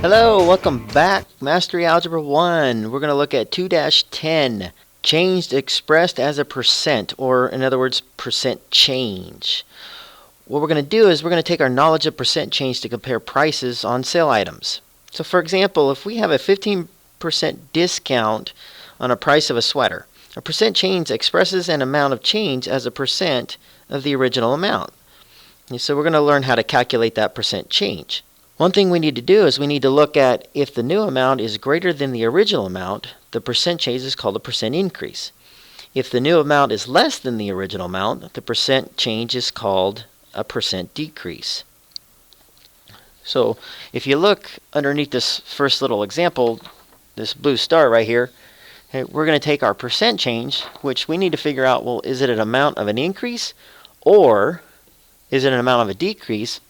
Hello, welcome back. Mastery Algebra 1. We're going to look at 2-10, changed expressed as a percent, or in other words, percent change. What we're going to do is we're going to take our knowledge of percent change to compare prices on sale items. So for example, if we have a 15% discount on a price of a sweater, a percent change expresses an amount of change as a percent of the original amount. And so we're going to learn how to calculate that percent change. One thing we need to do is we need to look at if the new amount is greater than the original amount, the percent change is called a percent increase. If the new amount is less than the original amount, the percent change is called a percent decrease. So if you look underneath this first little example, this blue star right here, we're going to take our percent change, which we need to figure out, well, is it an amount of an increase or is it an amount of a decrease?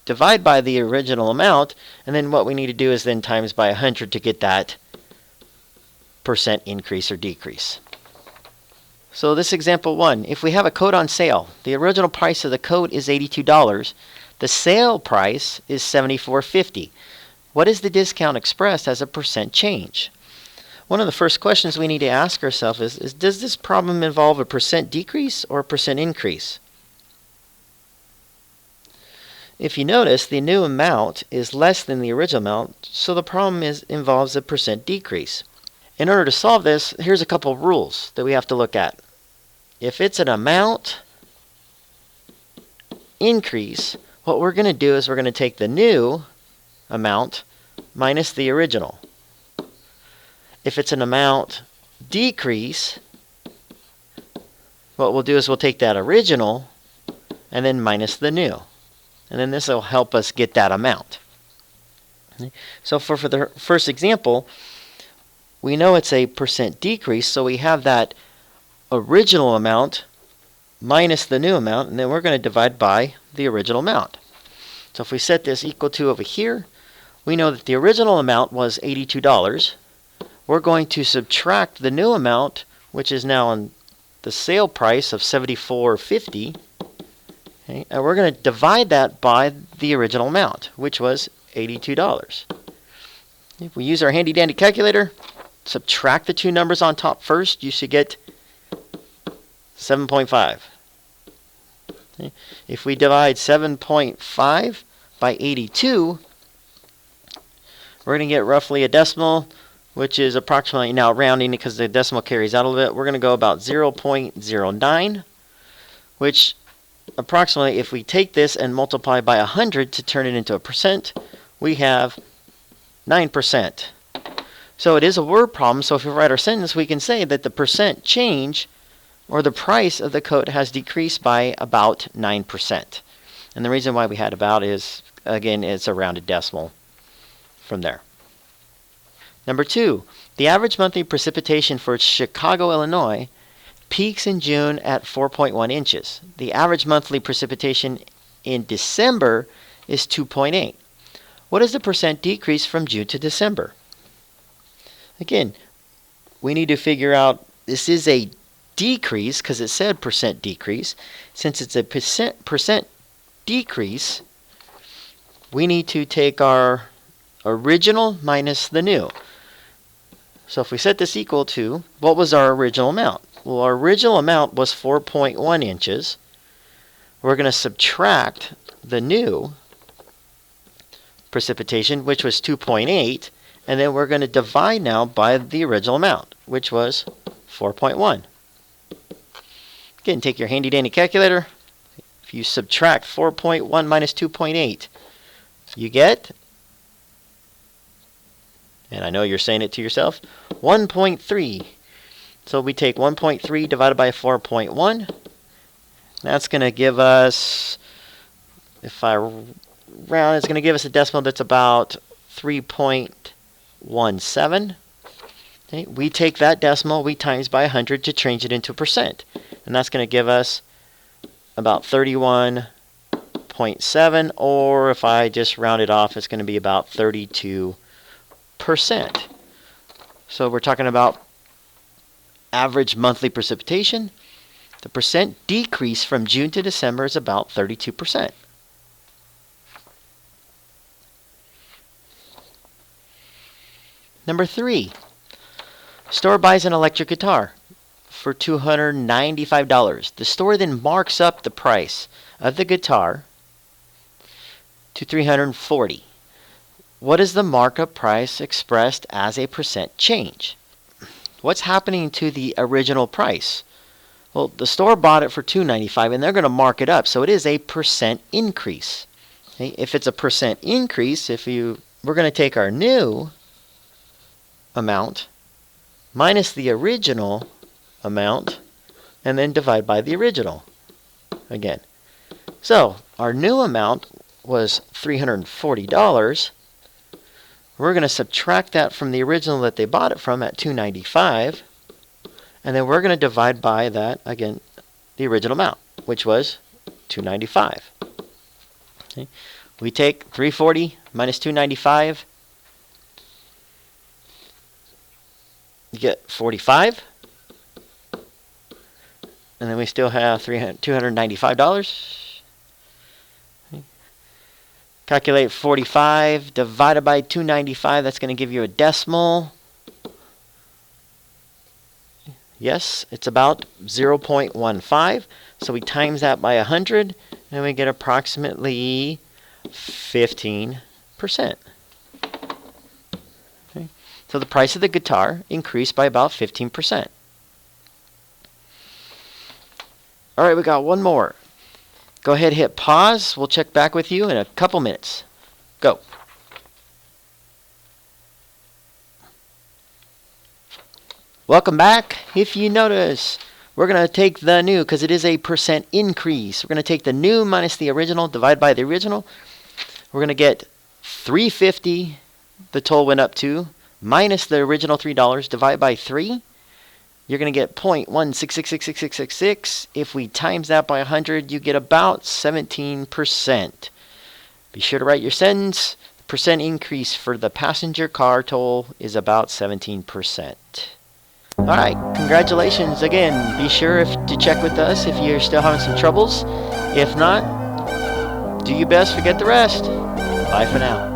Divide by the original amount, and then what we need to do is then times by 100 to get that percent increase or decrease. So this example 1, if we have a coat on sale, the original price of the coat is $82. The sale price is $74.50. What is the discount expressed as a percent change? One of the first questions we need to ask ourselves is does this problem involve a percent decrease or a percent increase? If you notice, the new amount is less than the original amount, so the problem involves a percent decrease. In order to solve this, here's a couple rules that we have to look at. If it's an amount increase, what we're going to do is we're going to take the new amount minus the original. If it's an amount decrease, what we'll do is we'll take that original and then minus the new. And then this will help us get that amount. So for the first example, we know it's a percent decrease, so we have that original amount minus the new amount, and then we're going to divide by the original amount. So if we set this equal to over here, we know that the original amount was $82. We're going to subtract the new amount, which is now on the sale price of $74.50. Okay, and we're going to divide that by the original amount, which was $82. If we use our handy dandy calculator, subtract the two numbers on top first, you should get 7.5. Okay. If we divide 7.5 by 82, we're going to get roughly a decimal, which is approximately, now rounding because the decimal carries out a little bit, we're going to go about 0.09, which approximately, if we take this and multiply by 100 to turn it into a percent, we have 9%. So it is a word problem, so if we write our sentence, we can say that the percent change, or the price of the coat, has decreased by about 9%. And the reason why we had about is, again, it's a rounded decimal from there. Number 2, the average monthly precipitation for Chicago, Illinois peaks in June at 4.1 inches. The average monthly precipitation in December is 2.8. What is the percent decrease from June to December? Again, we need to figure out, this is a decrease because it said percent decrease. Since it's a percent decrease, we need to take our original minus the new. So if we set this equal to, what was our original amount? Well, our original amount was 4.1 inches. We're going to subtract the new precipitation, which was 2.8, and then we're going to divide now by the original amount, which was 4.1. Again, take your handy dandy calculator. If you subtract 4.1 minus 2.8, you get, and I know you're saying it to yourself, 1.3. So we take 1.3 divided by 4.1. That's going to give us, if I round, it's going to give us a decimal that's about 3.17. Okay, we take that decimal, we times by 100 to change it into a percent. And that's going to give us about 31.7, or if I just round it off, it's going to be about 32%. So we're talking about average monthly precipitation. The percent decrease from June to December is about 32%. Number 3, store buys an electric guitar for $295. The store then marks up the price of the guitar to $340. What is the markup price expressed as a percent change? What's happening to the original price? Well, the store bought it for $295 and they're going to mark it up, so it is a percent increase. Okay? If it's a percent increase, we're going to take our new amount minus the original amount and then divide by the original again. So our new amount was $340. We're going to subtract that from the original that they bought it from at $295, and then we're going to divide by that again, the original amount, which was $295. Okay. We take $340 minus $295, you get $45, and then we still have $295. Calculate 45 divided by 295. That's going to give you a decimal. Yes, it's about 0.15. So we times that by 100, and we get approximately 15%. Okay. So the price of the guitar increased by about 15%. All right, we got one more. Go ahead, hit pause. We'll check back with you in a couple minutes. Go. Welcome back. If you notice, we're going to take the new, because it is a percent increase. We're going to take the new minus the original, divide by the original. We're going to get $350, the total went up to, minus the original $3, divide by 3. You're going to get 0.1666666. If we times that by 100, you get about 17%. Be sure to write your sentence. The percent increase for the passenger car toll is about 17%. All right, congratulations again. Be sure to check with us if you're still having some troubles. If not, do your best, forget the rest. Bye for now.